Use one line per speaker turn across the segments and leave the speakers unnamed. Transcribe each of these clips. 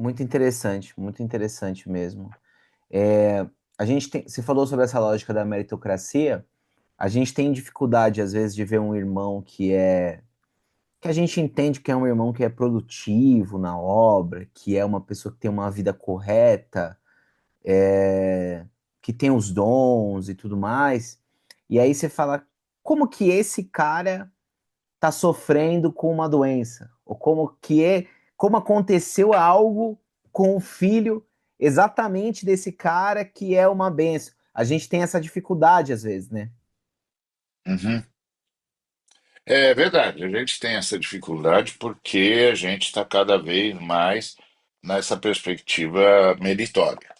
muito interessante mesmo. É, a gente tem, você falou sobre essa lógica da meritocracia. A gente tem dificuldade, às vezes, de ver um irmão que a gente entende que é um irmão que é produtivo na obra, que é uma pessoa que tem uma vida correta, que tem os dons e tudo mais. E aí você fala, como que esse cara está sofrendo com uma doença? Ou como aconteceu algo com o filho exatamente desse cara que é uma benção? A gente tem essa dificuldade às vezes, né?
Uhum. É verdade, a gente tem essa dificuldade porque a gente está cada vez mais nessa perspectiva meritória.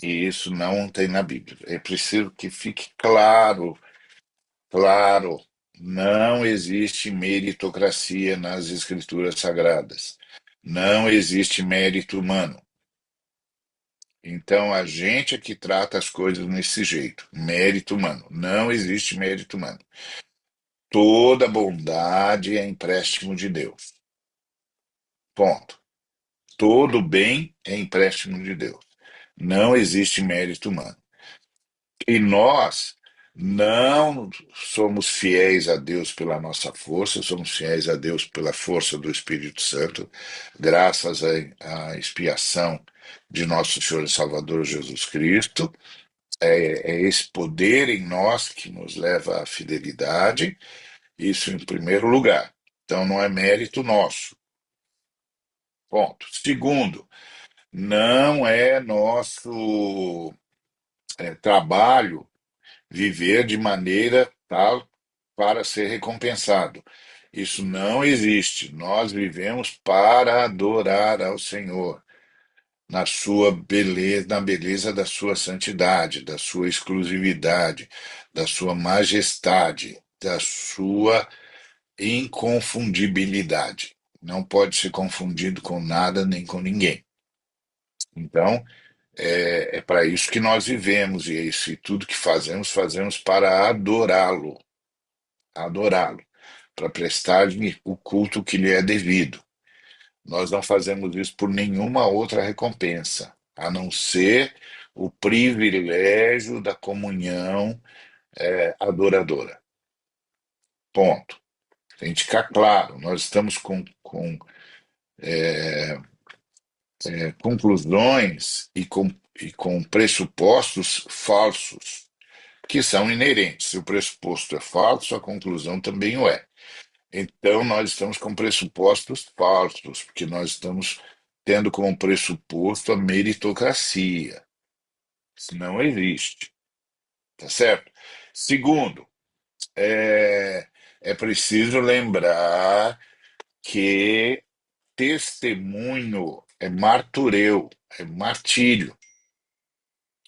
E isso não tem na Bíblia. É preciso que fique claro, claro, não existe meritocracia nas Escrituras Sagradas. Não existe mérito humano. Então a gente é que trata as coisas nesse jeito. Mérito humano. Não existe mérito humano. Toda bondade é empréstimo de Deus. Ponto. Todo bem é empréstimo de Deus. Não existe mérito humano. E nós não somos fiéis a Deus pela nossa força, somos fiéis a Deus pela força do Espírito Santo, graças à expiação de nosso Senhor e Salvador Jesus Cristo. É esse poder em nós que nos leva à fidelidade, isso em primeiro lugar. Então não é mérito nosso. Ponto. Segundo, não é nosso trabalho viver de maneira tal para ser recompensado. Isso não existe. Nós vivemos para adorar ao Senhor, na sua beleza, na beleza da sua santidade, da sua exclusividade, da sua majestade, da sua inconfundibilidade. Não pode ser confundido com nada nem com ninguém. Então, é para isso que nós vivemos, e é isso, e tudo que fazemos, fazemos para adorá-lo, adorá-lo, para prestar-lhe o culto que lhe é devido. Nós não fazemos isso por nenhuma outra recompensa, a não ser o privilégio da comunhão adoradora. Ponto. Tem que ficar claro, nós estamos com conclusões e com pressupostos falsos, que são inerentes. Se o pressuposto é falso, a conclusão também o é. Então, nós estamos com pressupostos falsos, porque nós estamos tendo como pressuposto a meritocracia. Isso não existe, tá certo? Segundo, é, é preciso lembrar que testemunho é martureu, é martírio.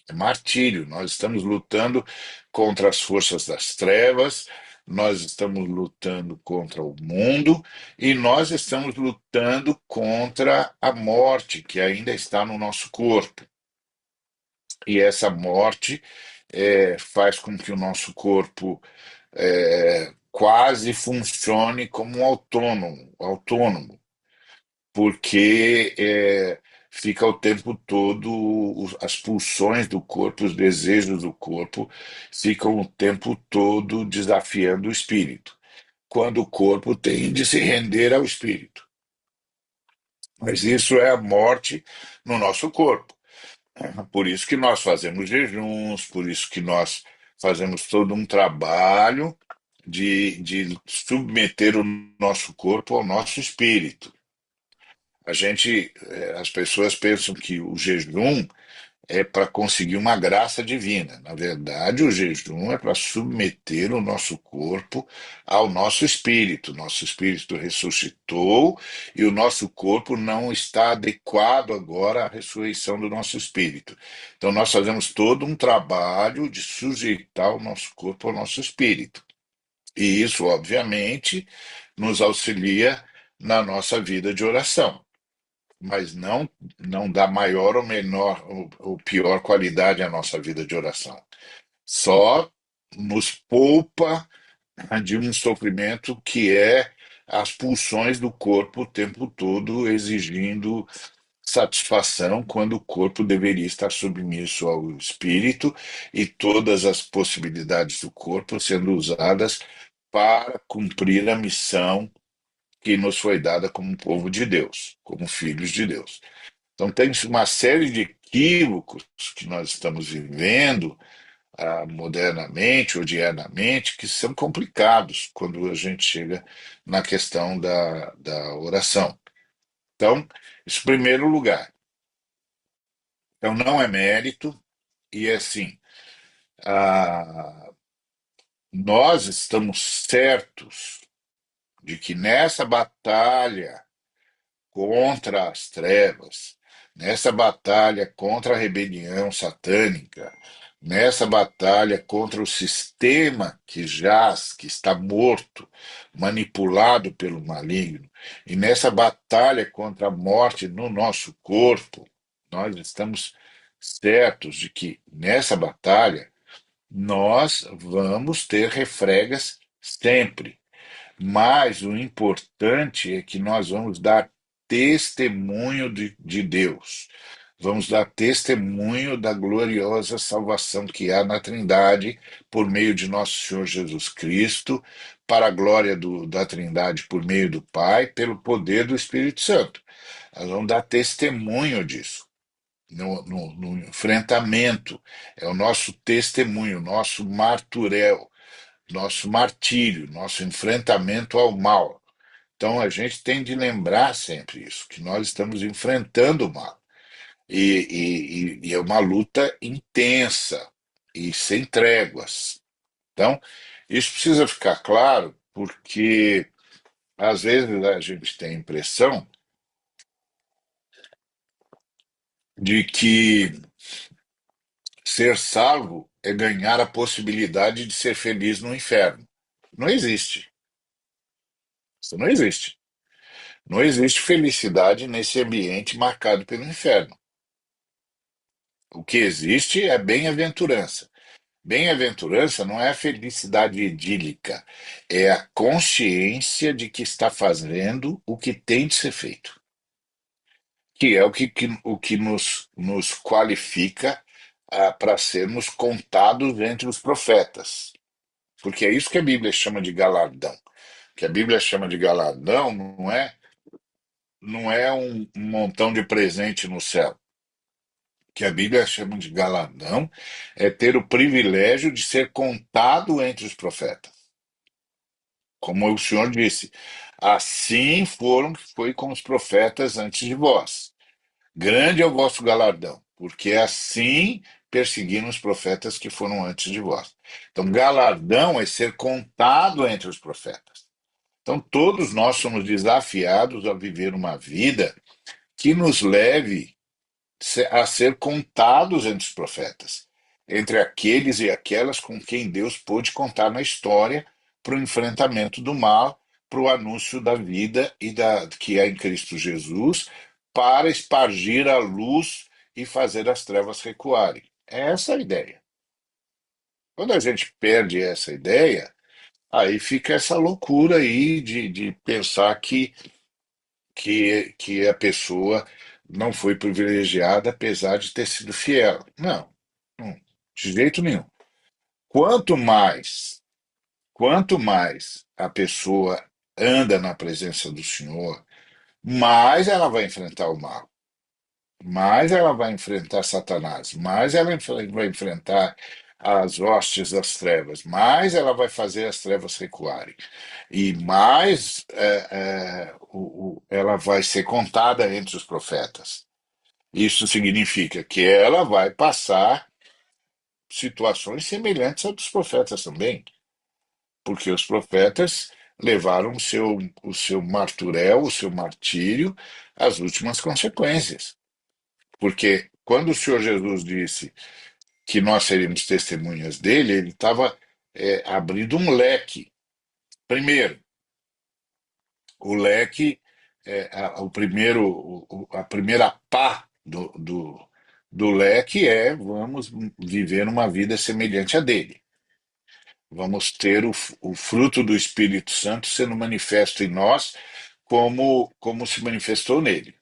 É martírio. Nós estamos lutando contra as forças das trevas, nós estamos lutando contra o mundo e nós estamos lutando contra a morte que ainda está no nosso corpo. E essa morte faz com que o nosso corpo quase funcione como um autônomo, porque fica o tempo todo, as pulsões do corpo, os desejos do corpo, ficam o tempo todo desafiando o espírito, quando o corpo tem de se render ao espírito. Mas isso é a morte no nosso corpo. Por isso que nós fazemos jejuns, por isso que nós fazemos todo um trabalho de submeter o nosso corpo ao nosso espírito. As pessoas pensam que o jejum é para conseguir uma graça divina. Na verdade, o jejum é para submeter o nosso corpo ao nosso espírito. Nosso espírito ressuscitou e o nosso corpo não está adequado agora à ressurreição do nosso espírito. Então, nós fazemos todo um trabalho de sujeitar o nosso corpo ao nosso espírito. E isso, obviamente, nos auxilia na nossa vida de oração, mas não dá maior ou menor ou pior qualidade à nossa vida de oração. Só nos poupa de um sofrimento que é as pulsões do corpo o tempo todo exigindo satisfação quando o corpo deveria estar submisso ao espírito e todas as possibilidades do corpo sendo usadas para cumprir a missão que nos foi dada como povo de Deus, como filhos de Deus. Então, tem uma série de equívocos que nós estamos vivendo modernamente ou diariamente que são complicados quando a gente chega na questão da oração. Então, isso em primeiro lugar. Então, não é mérito, e é assim, ah, nós estamos certos de que nessa batalha contra as trevas, nessa batalha contra a rebelião satânica, nessa batalha contra o sistema que jaz, que está morto, manipulado pelo maligno, e nessa batalha contra a morte no nosso corpo, nós estamos certos de que nessa batalha nós vamos ter refregas sempre, mas o importante é que nós vamos dar testemunho de Deus. Vamos dar testemunho da gloriosa salvação que há na Trindade por meio de nosso Senhor Jesus Cristo, para a glória da Trindade por meio do Pai, pelo poder do Espírito Santo. Nós vamos dar testemunho disso. No enfrentamento, é o nosso testemunho, nosso marturéu, nosso martírio, nosso enfrentamento ao mal. Então a gente tem de lembrar sempre isso, que nós estamos enfrentando o mal. E é uma luta intensa e sem tréguas. Então, isso precisa ficar claro, porque às vezes a gente tem a impressão de que ser salvo é ganhar a possibilidade de ser feliz no inferno. Não existe. Isso não existe. Não existe felicidade nesse ambiente marcado pelo inferno. O que existe é bem-aventurança. Bem-aventurança não é a felicidade idílica, é a consciência de que está fazendo o que tem de ser feito, que é o que nos qualifica para sermos contados entre os profetas. Porque é isso que a Bíblia chama de galardão. O que a Bíblia chama de galardão não é um montão de presente no céu. Que a Bíblia chama de galardão, é ter o privilégio de ser contado entre os profetas. Como o Senhor disse, assim foi com os profetas antes de vós. Grande é o vosso galardão, porque assim perseguiram os profetas que foram antes de vós. Então, galardão é ser contado entre os profetas. Então, todos nós somos desafiados a viver uma vida que nos leve a ser contados entre os profetas, entre aqueles e aquelas com quem Deus pôde contar na história para o enfrentamento do mal, para o anúncio da vida e da que é em Cristo Jesus, para espargir a luz e fazer as trevas recuarem. É essa a ideia. Quando a gente perde essa ideia, aí fica essa loucura aí de pensar que a pessoa não foi privilegiada apesar de ter sido fiel. Não, não, de jeito nenhum. Quanto mais, quanto mais a pessoa anda na presença do Senhor, mais ela vai enfrentar o mal, mais ela vai enfrentar Satanás, mais ela vai enfrentar as hostes das trevas, mais ela vai fazer as trevas recuarem. E mais ela vai ser contada entre os profetas. Isso significa que ela vai passar situações semelhantes às dos profetas também, porque os profetas levaram o seu marturéu, o seu martírio, às últimas consequências. Porque quando o Senhor Jesus disse que nós seríamos testemunhas dele, ele estava abrindo um leque. Primeiro, o leque, a primeira pá do leque é vamos viver uma vida semelhante a dele. Vamos ter o fruto do Espírito Santo sendo manifesto em nós como se manifestou nele.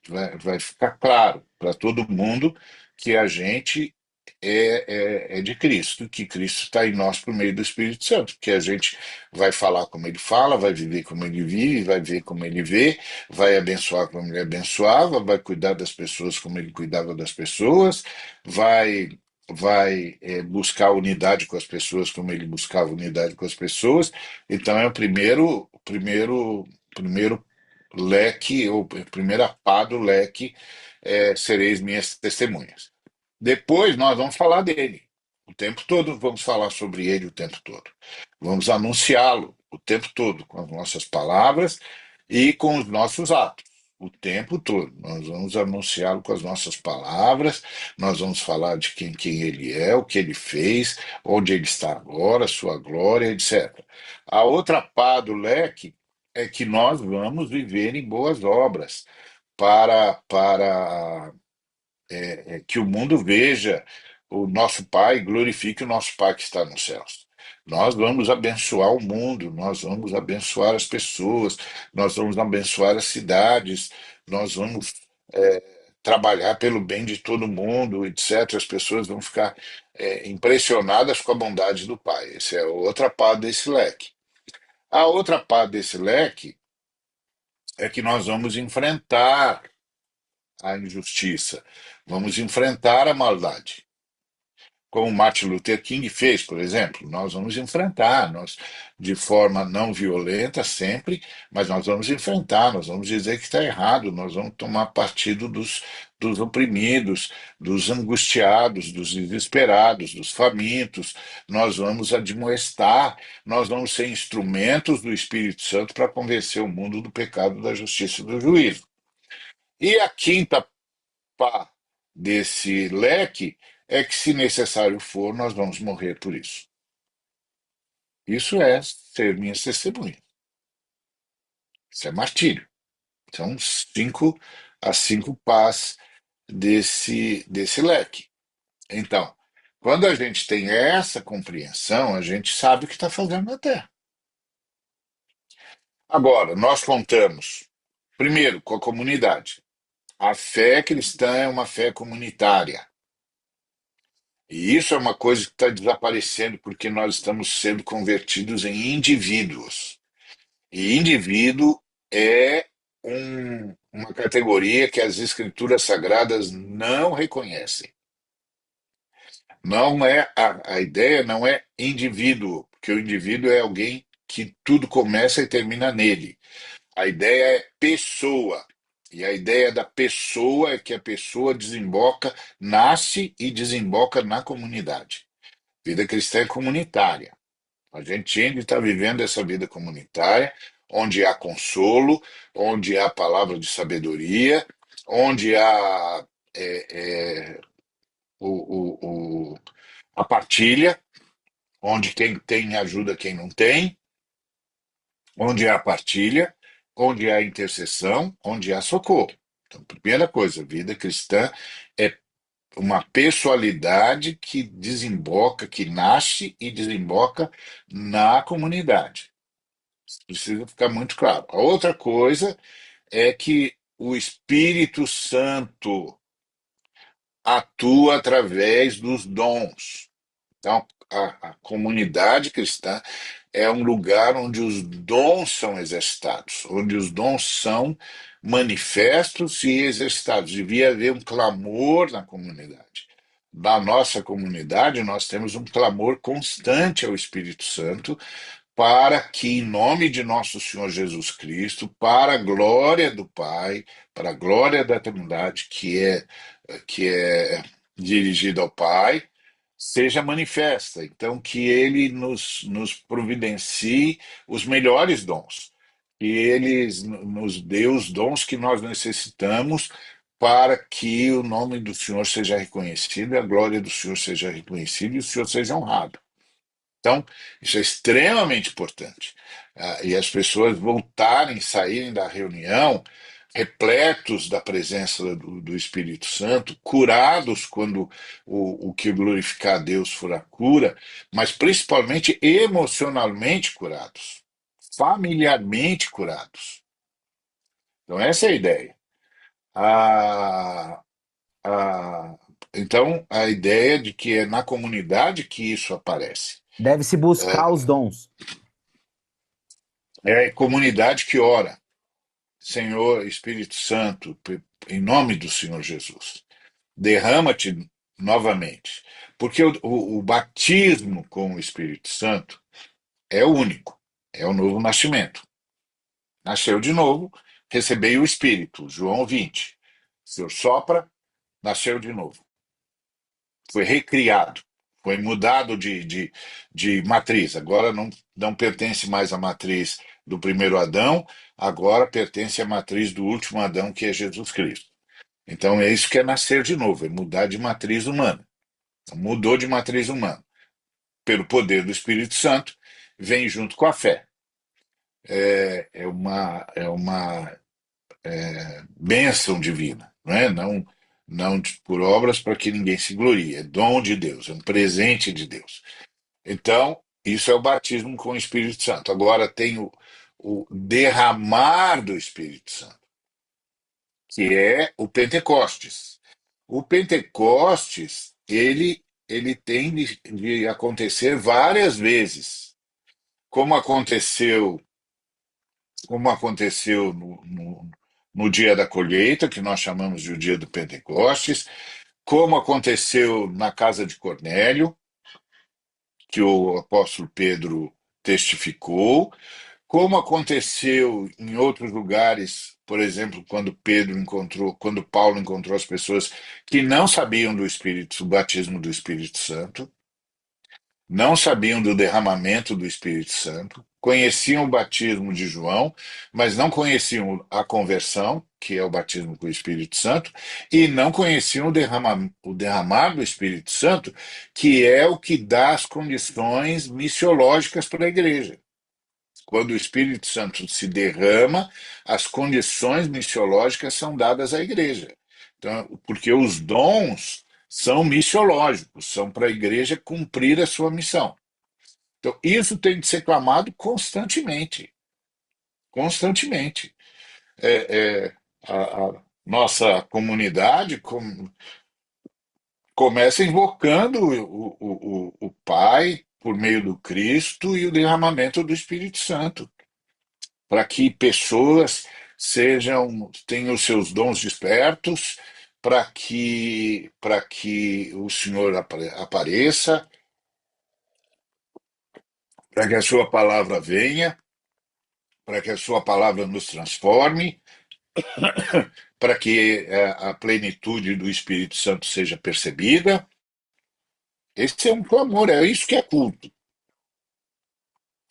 vai ficar claro para todo mundo que a gente é de Cristo, que Cristo está em nós por meio do Espírito Santo, que a gente vai falar como ele fala, vai viver como ele vive, vai ver como ele vê, vai abençoar como ele abençoava, vai cuidar das pessoas como ele cuidava das pessoas, vai buscar unidade com as pessoas como ele buscava unidade com as pessoas. Então é o primeiro leque, ou primeira pá do leque, sereis minhas testemunhas. Depois nós vamos falar dele o tempo todo, vamos falar sobre ele o tempo todo. Vamos anunciá-lo o tempo todo, com as nossas palavras e com os nossos atos. O tempo todo. Nós vamos anunciá-lo com as nossas palavras, nós vamos falar de quem ele é, o que ele fez, onde ele está agora, sua glória, etc. A outra pá do leque é que nós vamos viver em boas obras para que o mundo veja o nosso Pai, glorifique o nosso Pai que está nos céus. Nós vamos abençoar o mundo, nós vamos abençoar as pessoas, nós vamos abençoar as cidades, nós vamos trabalhar pelo bem de todo mundo, etc. As pessoas vão ficar impressionadas com a bondade do Pai. Essa é a outra pá desse leque. A outra pá desse leque é que nós vamos enfrentar a injustiça, vamos enfrentar a maldade. Como Martin Luther King fez, por exemplo, nós vamos enfrentar, nós, de forma não violenta sempre, mas nós vamos enfrentar, nós vamos dizer que está errado, nós vamos tomar partido dos oprimidos, dos angustiados, dos desesperados, dos famintos, nós vamos admoestar, nós vamos ser instrumentos do Espírito Santo para convencer o mundo do pecado, da justiça e do juízo. E a quinta pá desse leque é que, se necessário for, nós vamos morrer por isso. Isso é ser minhas testemunhas. Isso é martírio. São as cinco pás desse leque. Então, quando a gente tem essa compreensão, a gente sabe o que está fazendo na Terra. Agora, nós contamos, primeiro, com a comunidade. A fé cristã é uma fé comunitária. E isso é uma coisa que está desaparecendo porque nós estamos sendo convertidos em indivíduos. E indivíduo é uma categoria que as escrituras sagradas não reconhecem. Não é a ideia não é indivíduo, porque o indivíduo é alguém que tudo começa e termina nele. A ideia é pessoa. E a ideia da pessoa é que a pessoa desemboca, nasce e desemboca na comunidade. Vida cristã é comunitária. A gente ainda está vivendo essa vida comunitária, onde há consolo, onde há palavra de sabedoria, onde há é, a partilha, onde quem tem ajuda quem não tem, onde há partilha, onde há intercessão, onde há socorro. Então, primeira coisa, vida cristã é uma pessoalidade que desemboca, que nasce e desemboca na comunidade. Isso precisa ficar muito claro. A outra coisa é que o Espírito Santo atua através dos dons. Então, a comunidade cristã é um lugar onde os dons são exercitados, onde os dons são manifestos e exercitados. Devia haver um clamor na comunidade. Na nossa comunidade, nós temos um clamor constante ao Espírito Santo para que, em nome de nosso Senhor Jesus Cristo, para a glória do Pai, para a glória da Trindade que é dirigida ao Pai, seja manifesta. Então, que Ele nos providencie os melhores dons, que Ele nos dê os dons que nós necessitamos para que o nome do Senhor seja reconhecido, a glória do Senhor seja reconhecida e o Senhor seja honrado. Então, isso é extremamente importante. E as pessoas voltarem, saírem da reunião repletos da presença do Espírito Santo, curados quando o que glorificar a Deus for a cura, mas principalmente emocionalmente curados, familiarmente curados. Então, essa é a ideia. A, a, então, a ideia de que é na comunidade que isso aparece.
Deve-se buscar os dons.
É a comunidade que ora, Senhor Espírito Santo, em nome do Senhor Jesus, derrama-te novamente. Porque o batismo com o Espírito Santo é único, é o novo nascimento. Nasceu de novo, recebei o Espírito, João 20. O Senhor sopra, nasceu de novo. Foi recriado, foi mudado de matriz. Agora não pertence mais à matriz do primeiro Adão, agora pertence à matriz do último Adão, que é Jesus Cristo. Então é isso que é nascer de novo, é mudar de matriz humana. Então, mudou de matriz humana. Pelo poder do Espírito Santo, vem junto com a fé. É uma bênção divina, não é? Não por obras para que ninguém se glorie. É dom de Deus, é um presente de Deus. Então, isso é o batismo com o Espírito Santo. Agora tem o derramar do Espírito Santo, que é o Pentecostes. O Pentecostes, ele tem de acontecer várias vezes, como aconteceu, como aconteceu no dia da colheita, que nós chamamos de o dia do Pentecostes, como aconteceu na casa de Cornélio, que o apóstolo Pedro testificou, como aconteceu em outros lugares, por exemplo, quando Paulo encontrou as pessoas que não sabiam do Espírito, do batismo do Espírito Santo, não sabiam do derramamento do Espírito Santo, conheciam o batismo de João, mas não conheciam a conversão, que é o batismo com o Espírito Santo, e não conheciam o derramar do Espírito Santo, que é o que dá as condições missiológicas para a igreja. Quando o Espírito Santo se derrama, as condições missiológicas são dadas à igreja. Então, porque os dons são missiológicos, são para a igreja cumprir a sua missão. Então, isso tem de ser clamado constantemente, constantemente. A nossa comunidade começa invocando o Pai por meio do Cristo e o derramamento do Espírito Santo, para que pessoas tenham os seus dons despertos, para que o Senhor apareça, para que a sua palavra venha, para que a sua palavra nos transforme, para que a plenitude do Espírito Santo seja percebida. Esse é um clamor, é isso que é culto.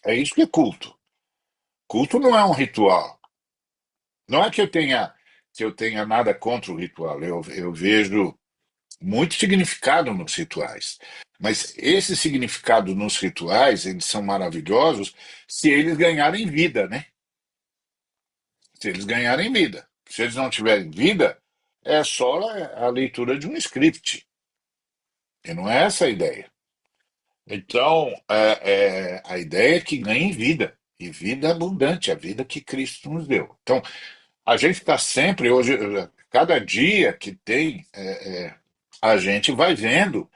É isso que é culto. Culto não é um ritual. Não é que eu tenha nada contra o ritual. Eu vejo muito significado nos rituais. Mas esse significado nos rituais, eles são maravilhosos se eles ganharem vida, né? Se eles ganharem vida. Se eles não tiverem vida, é só a leitura de um script. E não é essa a ideia. Então, a ideia é que ganhem vida. E vida abundante, a vida que Cristo nos deu. Então, a gente está sempre, hoje, cada dia que tem, a gente vai vendo.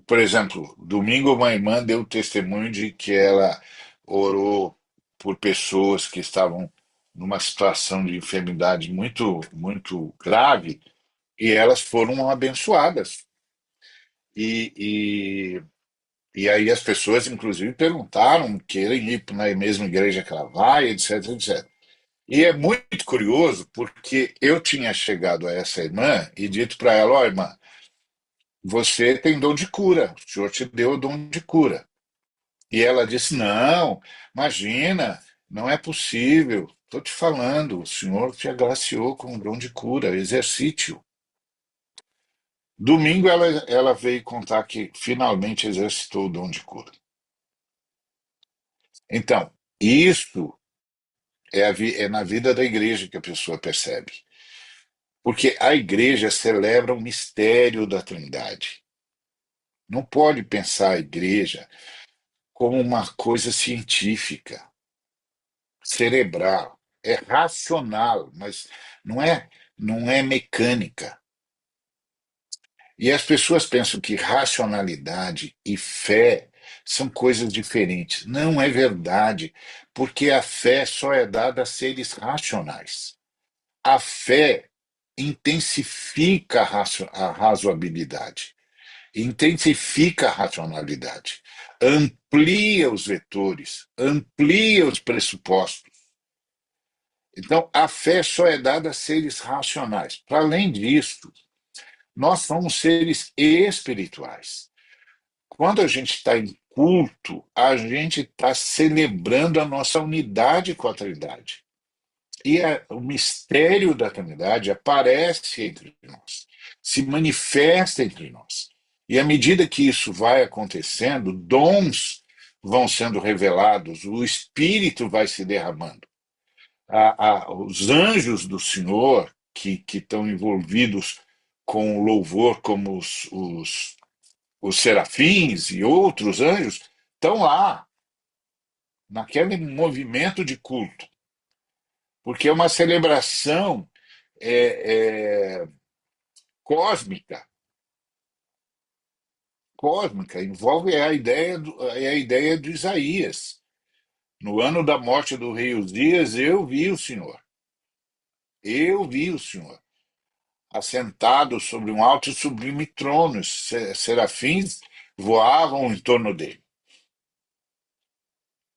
Por exemplo, domingo uma irmã deu testemunho de que ela orou por pessoas que estavam numa situação de enfermidade muito, muito grave e elas foram abençoadas. E, e aí as pessoas, inclusive, perguntaram, querem ir na mesma igreja que ela vai, etc, etc. E é muito curioso porque eu tinha chegado a essa irmã e dito para ela, ó, irmã, você tem dom de cura, o Senhor te deu o dom de cura. E ela disse, não, imagina, não é possível. Estou te falando, o Senhor te agraciou com o dom de cura, exercite-o. Domingo ela veio contar que finalmente exercitou o dom de cura. Então, isso é na vida da igreja que a pessoa percebe. Porque a igreja celebra o mistério da Trindade. Não pode pensar a igreja como uma coisa científica, cerebral. É racional, mas não é, não é mecânica. E as pessoas pensam que racionalidade e fé são coisas diferentes. Não é verdade, porque a fé só é dada a seres racionais. A fé intensifica a razoabilidade, intensifica a racionalidade, amplia os vetores, amplia os pressupostos. Então, a fé só é dada a seres racionais. Para além disso, nós somos seres espirituais. Quando a gente está em culto, a gente está celebrando a nossa unidade com a Trindade. E o mistério da Trindade aparece entre nós, se manifesta entre nós. E à medida que isso vai acontecendo, dons vão sendo revelados, o Espírito vai se derramando. Os anjos do Senhor, que estão envolvidos com o louvor, como os serafins e outros anjos, estão lá, naquele movimento de culto, porque é uma celebração é, é, cósmica. Cósmica envolve a ideia de Isaías. No ano da morte do rei Uzias, eu vi o Senhor. Eu vi o Senhor assentado sobre um alto e sublime trono. Serafins voavam em torno dele.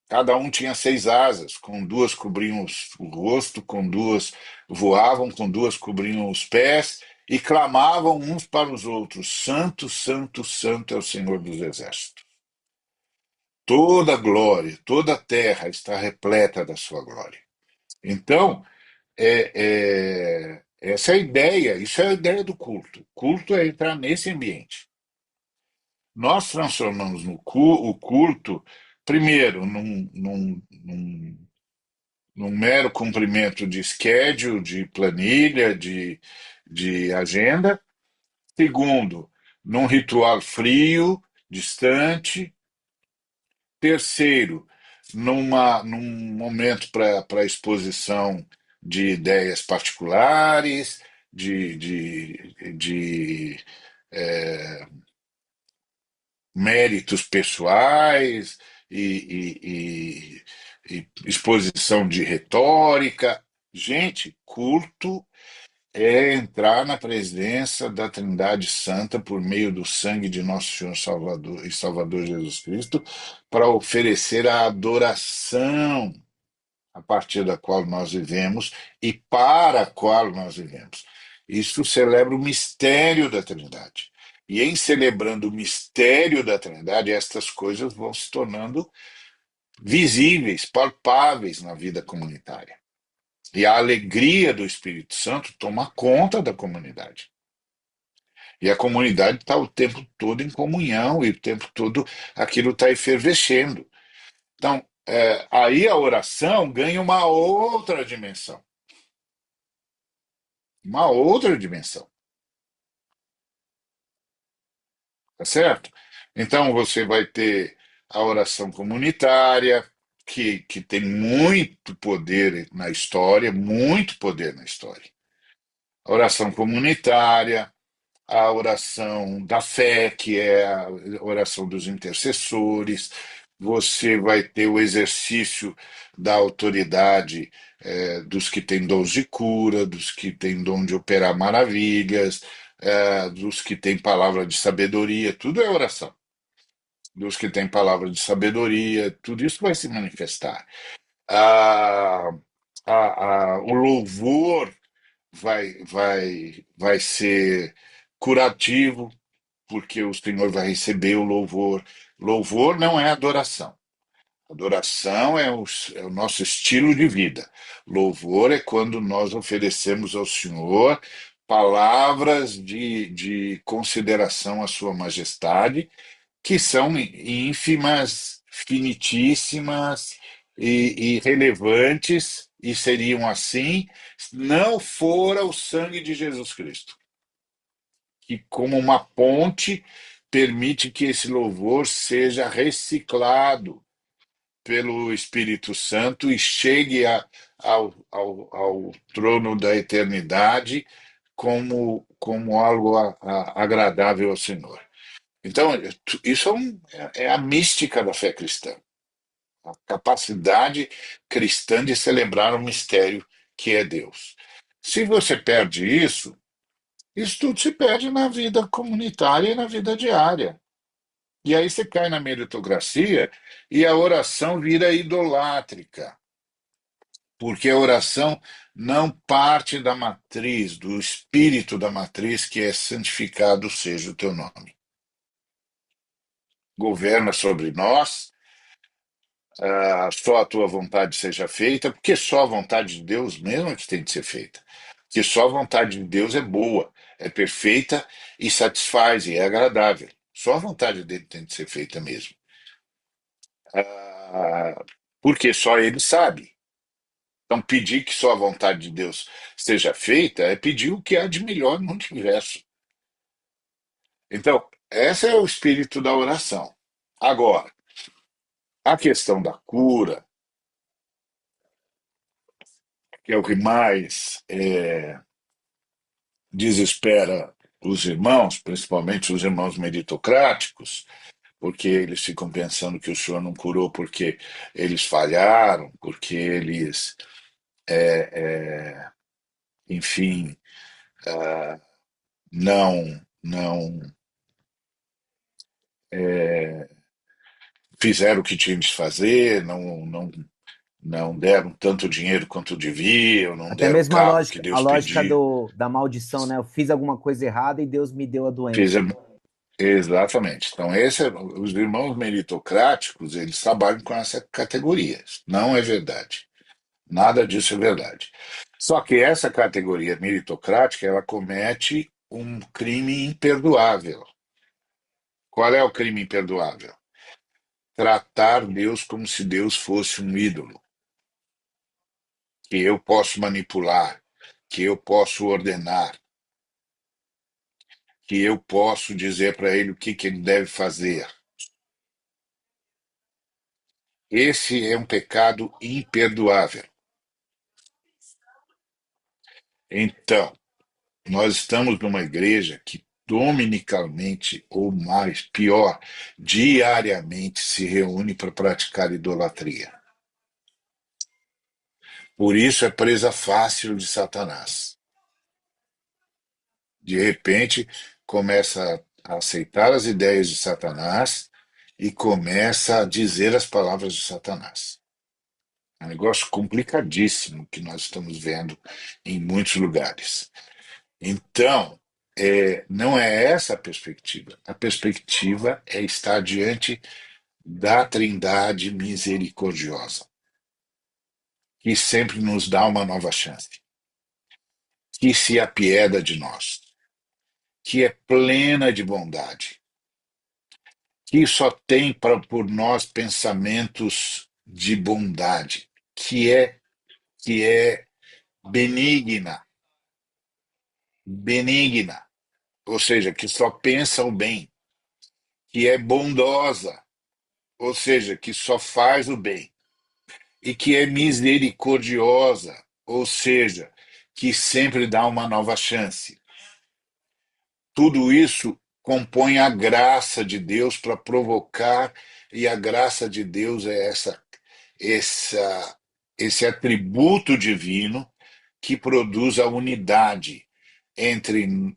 Cada um tinha 6 asas, com duas cobriam o rosto, com duas voavam, com duas cobriam os pés, e clamavam uns para os outros: Santo, Santo, Santo é o Senhor dos Exércitos. Toda a glória, toda a terra está repleta da sua glória. Então, essa é a ideia, isso é a ideia do culto. O culto é entrar nesse ambiente. Nós transformamos o culto, primeiro, num mero cumprimento de schedule, de planilha, de agenda. Segundo, num ritual frio, distante. Terceiro, num momento para exposição de ideias particulares, de méritos pessoais e exposição de retórica. Gente, culto é entrar na presença da Trindade Santa por meio do sangue de nosso Senhor Salvador e Salvador Jesus Cristo para oferecer a adoração a partir da qual nós vivemos e para a qual nós vivemos. Isso celebra o mistério da Trindade. E em celebrando o mistério da Trindade, estas coisas vão se tornando visíveis, palpáveis na vida comunitária. E a alegria do Espírito Santo toma conta da comunidade. E a comunidade está o tempo todo em comunhão e o tempo todo aquilo está efervescendo. Então, aí a oração ganha uma outra dimensão. Uma outra dimensão. Tá certo? Então, você vai ter a oração comunitária, que tem muito poder na história, muito poder na história. A oração comunitária, a oração da fé, que é a oração dos intercessores, você vai ter o exercício da autoridade dos que têm dons de cura, dos que têm dom de operar maravilhas, dos que têm palavra de sabedoria, tudo é oração. Dos que têm palavra de sabedoria, tudo isso vai se manifestar. Ah, o louvor vai ser curativo, porque o Senhor vai receber o louvor. Louvor não é adoração. Adoração é o nosso estilo de vida. Louvor é quando nós oferecemos ao Senhor palavras de consideração à Sua majestade, que são ínfimas, finitíssimas e relevantes, e seriam assim, não fora o sangue de Jesus Cristo, que, como uma ponte, permite que esse louvor seja reciclado pelo Espírito Santo e chegue ao trono da eternidade como algo agradável ao Senhor. Então, isso é a mística da fé cristã, a capacidade cristã de celebrar um mistério que é Deus. Se você perde isso tudo se perde na vida comunitária e na vida diária. E aí você cai na meritocracia e a oração vira idolátrica, porque a oração não parte da matriz, do espírito da matriz, que é santificado seja o teu nome. Governa sobre nós, só a tua vontade seja feita, porque só a vontade de Deus mesmo é que tem de ser feita. Porque só a vontade de Deus é boa, é perfeita e satisfaz e é agradável. Só a vontade dele tem de ser feita mesmo. Porque só ele sabe. Então, pedir que só a vontade de Deus seja feita é pedir o que há de melhor no universo. Então, esse é o espírito da oração. Agora, a questão da cura, que é o que mais desespera os irmãos, principalmente os irmãos meritocráticos, porque eles ficam pensando que o Senhor não curou porque eles falharam, porque eles, enfim, não fizeram o que tinham de fazer, não deram tanto dinheiro quanto deviam, não
Até
deram o
mesmo
carro que
a
Deus
lógica
pediu.
da maldição, né? Eu fiz alguma coisa errada e Deus me deu a doença.
Fizeram, exatamente. Então, os irmãos meritocráticos, eles trabalham com essa categoria. Não é verdade. Nada disso é verdade. Só que essa categoria meritocrática, ela comete um crime imperdoável. Qual é o crime imperdoável? Tratar Deus como se Deus fosse um ídolo, que eu posso manipular, que eu posso ordenar, que eu posso dizer para ele o que ele deve fazer. Esse é um pecado imperdoável. Então, nós estamos numa igreja que dominicalmente, ou mais, pior, diariamente se reúne para praticar idolatria. Por isso é presa fácil de Satanás. De repente, começa a aceitar as ideias de Satanás e começa a dizer as palavras de Satanás. É um negócio complicadíssimo que nós estamos vendo em muitos lugares. Então, não é essa a perspectiva. A perspectiva é estar diante da Trindade misericordiosa, que sempre nos dá uma nova chance, que se apieda de nós, que é plena de bondade, que só tem por nós pensamentos de bondade, que é benigna, benigna, ou seja, que só pensa o bem, que é bondosa, ou seja, que só faz o bem, e que é misericordiosa, ou seja, que sempre dá uma nova chance. Tudo isso compõe a graça de Deus para provocar, e a graça de Deus é essa, esse atributo divino que produz a unidade entre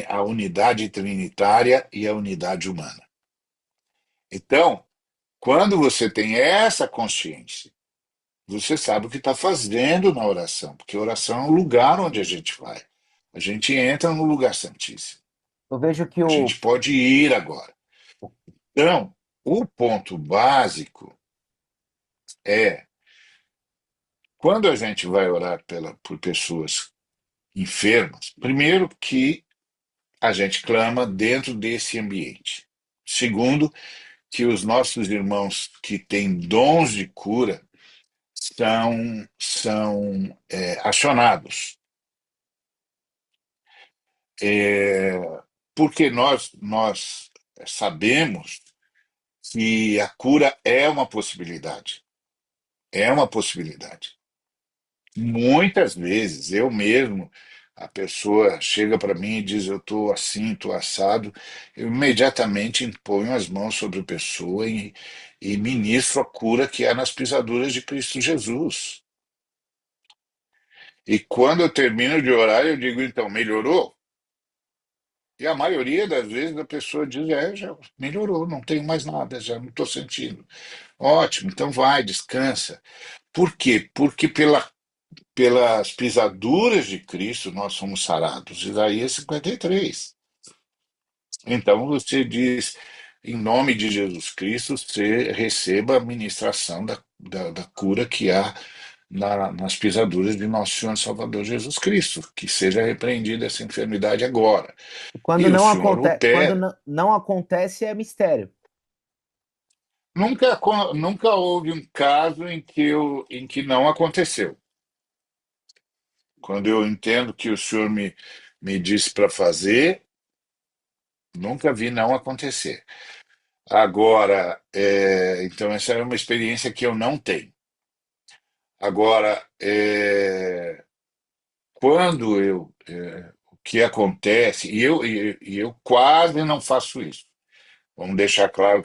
a unidade trinitária e a unidade humana. Então, quando você tem essa consciência, você sabe o que está fazendo na oração, porque a oração é um lugar onde a gente vai. A gente entra no lugar santíssimo.
Eu vejo que
A gente pode ir agora. Então, o ponto básico é quando a gente vai orar por pessoas enfermas, primeiro que a gente clama dentro desse ambiente. Segundo, que os nossos irmãos que têm dons de cura são acionados. É, porque nós sabemos que a cura é uma possibilidade. É uma possibilidade. Muitas vezes, eu mesmo, a pessoa chega para mim e diz: eu estou assim, estou assado. Eu imediatamente imponho as mãos sobre a pessoa e ministro a cura que há nas pisaduras de Cristo Jesus. E quando eu termino de orar, eu digo: então, melhorou? E a maioria das vezes a pessoa diz: já melhorou, não tenho mais nada, já não estou sentindo. Ótimo, então vai, descansa. Por quê? Porque pelas pisaduras de Cristo nós somos sarados. Isaías 53. Então você diz, em nome de Jesus Cristo, você receba a ministração da cura que há nas pisaduras de nosso Senhor e Salvador Jesus Cristo. Que seja repreendida essa enfermidade agora.
Quando
E o
não
Senhor
acontece, quando
opera.
não acontece é mistério.
Nunca houve um caso em que não aconteceu. Quando eu entendo que o Senhor me disse para fazer, nunca vi não acontecer. Agora, então essa é uma experiência que eu não tenho. Agora, quando o que acontece, e eu quase não faço isso. Vamos deixar claro